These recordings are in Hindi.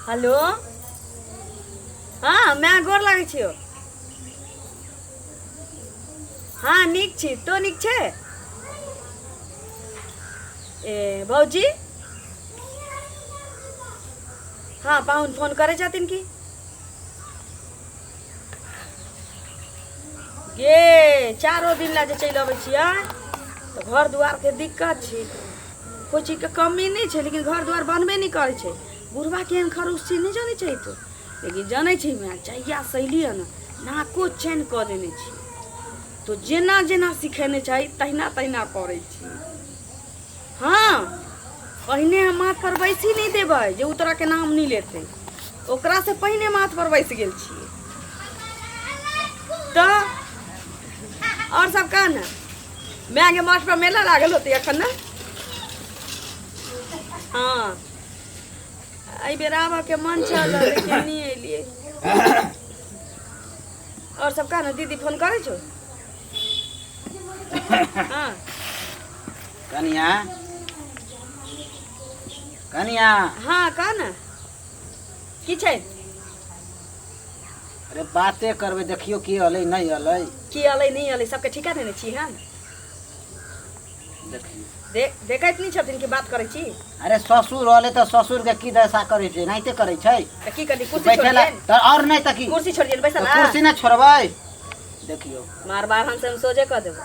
हेलो हाँ मैं गोर लागै छियो। हाँ निक छी तो निक छे। ए भौजी हाँ पाहुन फोन करे छथिन की गे 4 दिन ला जे चलि अबै छियै तो घर दुआर के दिक्कत छै। कोई चीज के कमी नहीं है लेकिन घर द्वार बनबे नहीं करे छे। बुढ़वा केहन खरूस चीज नहीं जाने चाहिए तो लेकिन जाने छी मैं जहिया सैली है ना नाको चैन क देने छी। तो जेना जेना सिखेने चाहिए तहिना तहिना करे छी। हाँ पहले हम माथ पर बैसी नहीं देबै जे उतरा के नाम नहीं लेते ओकरा से पहले माथ पर बैस गेल छी। तो और सब कहा ना मैं आगे माथ पर मेला लागल होती अखन ना। हाँ आई बेर आबा के मन छल लेकिन नहीं एलिए। और सब कहा ना दीदी फोन करे छो। हाँ कनिया कनिया हाँ कहा ना की छै। अरे बातें करबे देखियो की अलै नहीं अलै की अलै नहीं अलै सबके ठिका देने छी हम। देखियो देखैत नहीं छथिन कि बात करे छी। अरे ससुर रहले तो ससुर के की दशा करे छै नाइते करे छै त की करी कुर्सी बैठेला छोड़ त और नहीं त की कुर्सी छोड़ दियन बैसल तो कुर्सी ना छोड़बै देखियो मार बार हम सोजे क देब।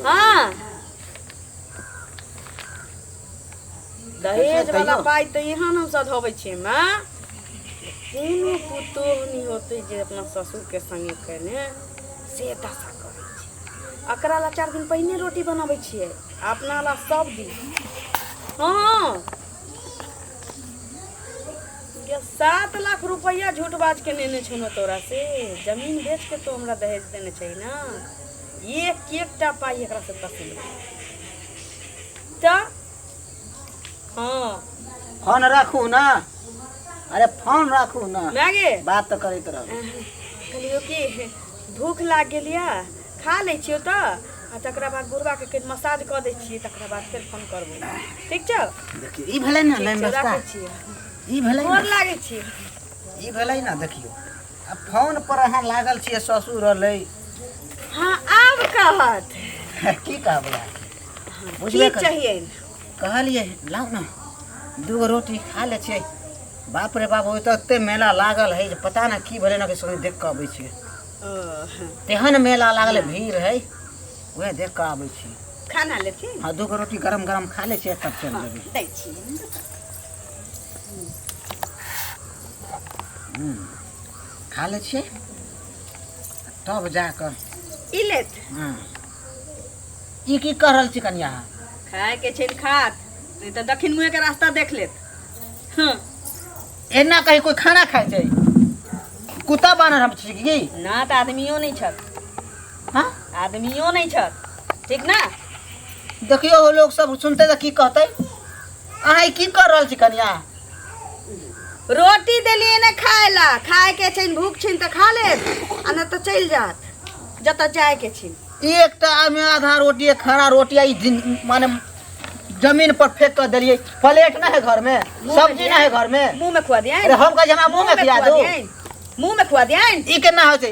हाँ दहेज वाला पाई तो यहाँ हम सधबै छियै माँ कोनो पुतोह नहीं होते जे अपना ससुर के संगे कहने से दशा करे छै। अकरा ला 4 दिन पहले रोटी बनाबै छियै अपना ला सब दिन। हाँ 7 लाख रुपया झूठ बाज के लेने छो तोरा से जमीन बेच के तो हमरा दहेज देने चाहिए ना। एक पाई एकरा से तसिल त हाँ फोन रखू ना। अरे फोन रखू ना मागे बात तो करैत रह कहलियो कि भूख लाग गेलिया खा ले छियो त आ तकरा बाद बुढ़वा के मसाज क दै छियै तकरा बाद फिर फोन करबो ठीक छौ। देखियो ई भेलै ना लाइन रास्ता ई भेलै गोर लागे छी ई भेलै ना देखियो अब फोन पर अहाँ लागल छियै ससुर अलै। हाँ आब कहत की कहबै की चाहिए कहलिए लाओ ना 2 रोटी खा ले छियै। बाप रे बाप ओते मेला लागल है पता ना की भेलै ना कि सोनी देख के आबै छियै तेहन मेला लागल भीड़ है वह देख के आबै छी। खाना लेती हाँ 2 रोटी गरम गरम खा ले छियै तब चल जेबै दै छी। खा ले छियै तब जाकर ई लेत हाँ ई की कर रहल छी कनिया खाए के छै खात नहीं तो दक्षिण मुँह के रास्ता देख लेत। हाँ एना कहीं कोई खाना खाए छै कुत्ता बानर हम छी की ना तो आदमियों नहीं छत। हाँ आदमियों नहीं छत ठीक ना। देखियो वो लोग सब सुनते तो की कहते अहाँ की कर रहल छी कनिया। रोटी देलिए ना खाए ला खाए के छै भूख छिन त खा ले आ ना तो चल जात जत जाए के छिन। एकटा में आधा रोटी खड़ा रोटी आई माने जमीन पर फेंक कर दिलिए प्लेट ना है घर में सब्जी ना है घर में मुंह में खुआ दिया। अरे हम कहे हमरा मुंह में खिया दो मुंह में खुआ दिया ई केना हो छै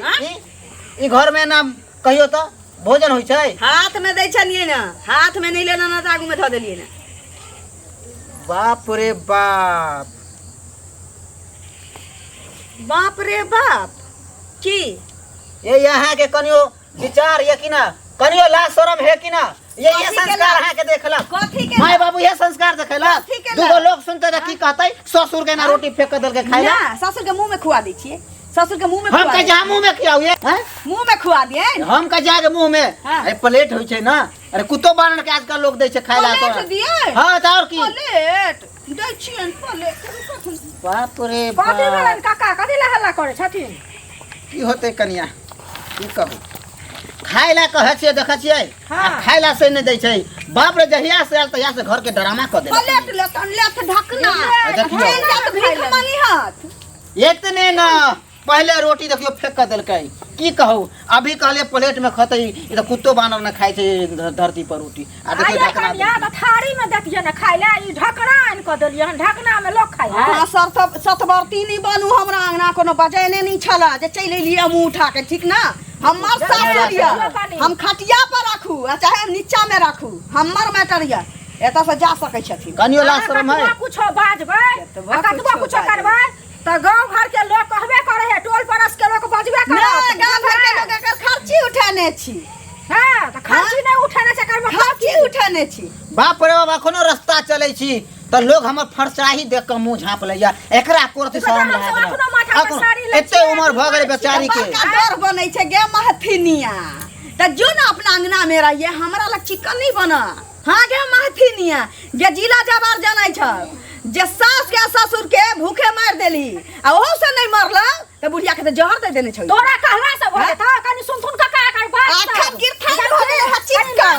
ई घर में ना कहियो तो भोजन होई छै हाथ में दै छलिए ना हाथ में नहीं लेना ना आगू में ध देलिए ना। बाप रे बाप बाप रे बाप की ये यहाँ के कनियो विचार ये कि ना कनियो लाज शरम है कि ना ये संस्कार है के देखला कथी के माय बाबू ये संस्कार देखला कथी के दूगो लोग सुनते त की कहतै ससुर के ना रोटी फेंक दल के खाइला ना ससुर के मुंह में खुआ दै छिए ससुर के मुंह में हम कह जा मुंह में खियाऊ ये हैं मुंह में खुआ दिए हम कह जा के मुंह में हाँ। अरे प्लेट होई छै ना अरे कुत्तो बानर के आजकल लोग दै छै खाइला तो प्लेट दिए हां त और की प्लेट दै छियन प्लेट बाप रे कथी बाप भेलन काका कथी ला हल्ला करे छथिन की होते कनिया की कहू खाइला कहे छियै देखै छियै हाँ। आ खाइला से नहीं दै छै बाप रे जहिया से आयल तहिया से घर के ड्रामा क देलक प्लेट लेतन लेत ढकना देखियो। भीख मांगी हाथ इतने ना पहले रोटी देखियो फेंक के देलकै की कहू अभी कहले प्लेट में खतै ई त कुत्तो बानर न खाइ छै धरती पर रोटी आ देखियो आया ढकना कनिया त थारी में देखिए न खाइ ले ई ढकना आन क देलिए हन ढकना में लोग खाइ है हाँ सतवर्ती नहीं बनू हमरा अंगना कोनो बजेने नहीं छला जे चल एलिए मुंह उठा के ठीक ना हमर सासुर या हम खटिया पर राखू आ चाहे नीचा में राखू हमर मैटर या एता से जा सकै छथिन कनियो लाज शरम है कुछो बाजबै कतबो कुछो करबै त गांव घर के लोग कहबे करे है टोल परस के लोग बजबे करे नहीं गांव घर के लोग एकर खर्ची उठाने छी हां त खर्ची नहीं उठाने से करबै खर्ची उठाने छी बाप रे बाबा कोनो रास्ता चलै छी त लोग हमर फरसाही देख के मुंह झाँप लैया एकरा कोरत शरम लागल एते उम्र भ गेल बेचारी के डर बनै छै गे महथिनिया त जो ना अपना अंगना में रहिए हमरा लग चिकन नहीं बना हाँ गे महथिनिया जे जिला जवार जानै छ जे सास के ससुर के भूखे मार देली आ ओहो से नहीं मरला त बुढ़िया के त जहर दे देने छै तोरा कहला से भले था कनी सुन सुन का कर बात आखन गिरथान भ गेल है चिकन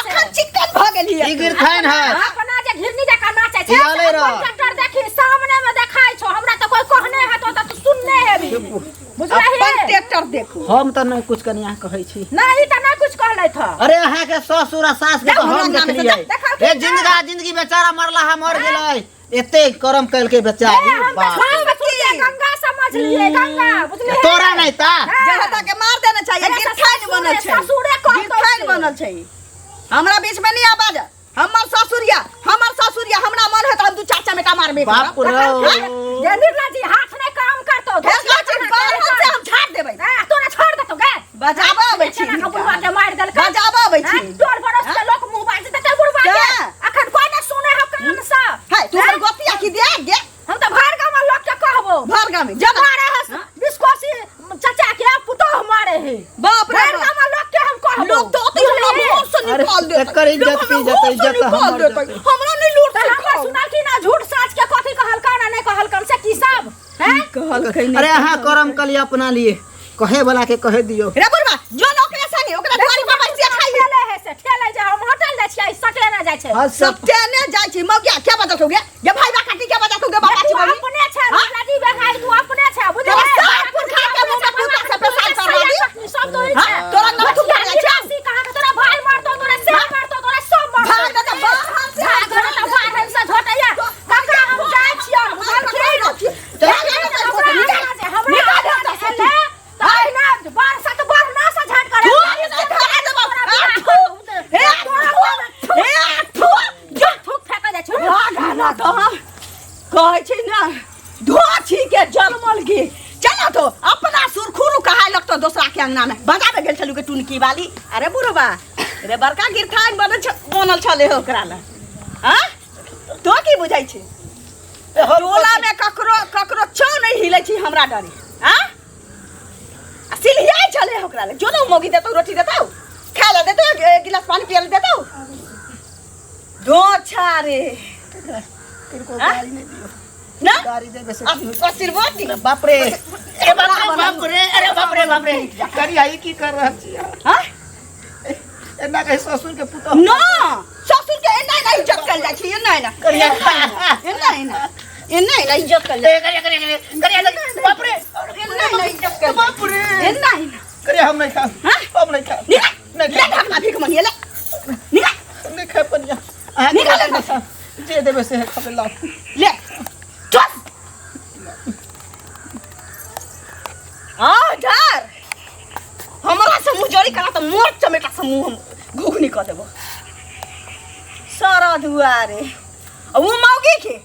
आखन चिकन भ गेल है ई गिरथान है अपना जे घिरनी जका नाचे छै डॉक्टर देखी सामने में देखाई छो हमरा त कोई कहने है तो तू सुनने है भी बुझलही अपन ट्रैक्टर देखू हम त नहीं कुछ कनिया कहै छी नहीं त ना कुछ कहले था अरे अहाँ के ससुर सास के हम देखलियै ए जिंदगी बेचारा मरला है मर गेलै एते कर्म कैल के बेचारी गंगा समझ लिए गंगा बुझले तोरा नहीं ता जनता के मार देना चाहिए गिरथान बनल छै ससुरे कह गिरथान बनल छै हमरा बीच में नहीं आवाज हमर ससुरिया हमरा मन है त हम दू चाचा बेटा मारबे बाप रे जे निर्ला जी हाथ नहीं काम करतो से हम छाड़ देबै तो ना छोड़ देतो गे बजाबा आबै छी बुढ़वा के मार देल बजाबा आबै छी टोल बरस के लोग मुंह बाज देते बुढ़वा के अखन कोई ना सुने हो कान से हाय तू हर गोतिया की दे गे हम त भर गांव में लोग के कहबो भर गांव में जब मारे है बिस्कोसी चाचा के पुतो मारे है बाप रे भर गांव में लोग के हम कहबो लोग तो ओते हमरा मुंह से निकाल दे एकर इज्जत की जतै इज्जत हमरा नहीं लूट हमरा सुना कि ना झूठ साच के कथि कहल का ना नहीं कहल कम से की सब हैं कहल खैनी अरे अहाँ कर्म कलिए अपना लिए कहे वाला के कहे दियो रे बुढ़वा जो ओकरे संगे ओकरा द्वारी पर बैसिया खाइए ठेले है से ठेले जे हम होटल जाय छियै सकले ना जाय छै सब तेने जाय छी मौगिया के बजा छौ गे ये भाई बा काटी के बजा छौ गे बाबा छी बोली अपने छै लाजी बेखाई तू अपने छै बुझे सब पुरखा के मुंह में कुत्ता से पेशाब करवा दी सब तो छै तोरा न तू कर जा सी कहा के तोरा भाई मारतो तोरा से मारतो तोरा सब मारतो भाग दे बाहर से भाग दे बाहर से झोटैया काका हम जाय छियै बुझल छी कहै छी ना धोछी के जलमल गे चला तो अपना सुरखुरु कहा लगतो दूसरा के अंगना में बजाबे गेल छलु के टुनकी वाली अरे बुढ़वा रे बड़का गिरथान बनल छले हो ओकरा ला हां तो की बुझाई छी टोला में ककरो चौ नहीं हिलै छी हमरा डरे हां सिलियाई छले ओकरा ला जो ना मोगी देतो रोटी देतो खा ले देतो एक गिलास पानी पियल देतो दो छारे किनको गाड़ी नहीं दियो ना गाड़ी देबे से आशीर्वाद दी बाप रे ए बाप रे अरे बाप रे करी आई की कर रहल छी हां एना के ससुर के पुतो ना ससुर के एना इज्जत कर जाइ छी एना इज्जत कर ले करे बाप रे एना इज्जत कर बाप रे एना करे हम नहीं खा हम नहीं खा ले ढकना भीख मंगिए ले निकाल नहीं खा पनिया निकाल दे देबे से खबे ला ले चल डर हमरा से मुंह जोड़ी करा तो मोर चमेटा से मुंह हम घुघनी कर देबो सारा दुआरे वो मौगी के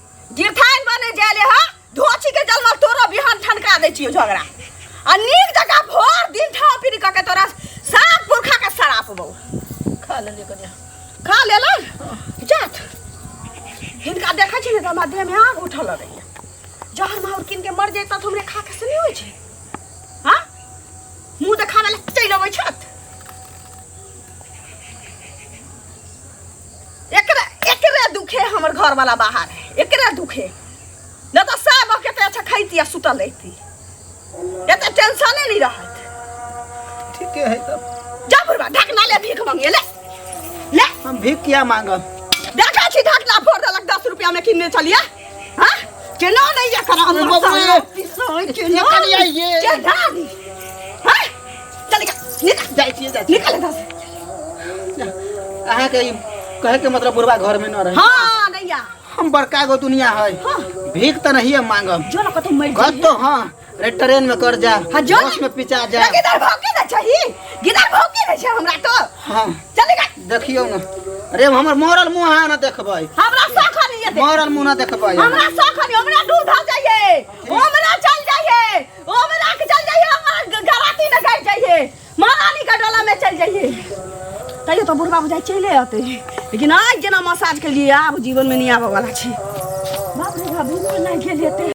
गिरथान बने जाले हा धोची के जलमा तोरा बिहान ठनका दै छियो झगड़ा आ नीक जगह भोर दिन ठा फिर के तोरा सात पुरखा के शराप बो खा ले कनिया खा लेला जात हिनका देखै छी ने त माध्यम में आग उठल रही जहर माहौर किन के मर जाता तुमरे खा के से नहीं होय छै हां मुंह देखावे ले चल अबै छत एकरे दुखे हमर घर वाला बाहर है एकरे दुखे न तो सब के ते अच्छा खैती आ सुतल रहती एते टेंशन नहीं रहत ठीक है तब जा बुढ़वा ढकना ले भीख मांगे ले हम भीख क्या मांगब देखा छी ढकना फोड़ देलक 10 रुपया में किनने चलिए हां केना नहीं ये करा अरे बाबू केना निकल आइए केना नहीं हां चल निकल जाइ छिए निकल इधर से अहाँ के कहे के मतलब बुढ़वा घर में न रहे हां नैया हम बड़का गो दुनिया है भीख त नहीं है मांगब जो ना कतो मर गत तो हां रे ट्रेन में कर जा बस में पिचा जा गिदर भौके न चाहिए गिदर भौके न छै हमरा तो हां चल देखियो न अरे हमर मरल मुंह है न देखबै हमरा साखा नहीं है मरल मुंह न देखबै हमरा साखा नहीं हमरा दूध आ जाइए हमरा चल जाइए हमरा के चल जाइए हमरा गराती न कर जाइए महारानी का डोला में चल जाइए तैयो तो बुढ़वा बुझाई चले आते लेकिन आज जना मसाज के लिए आब जीवन में नहीं आबे वाला छै बाप रे बाप भूख नहीं गेल हेते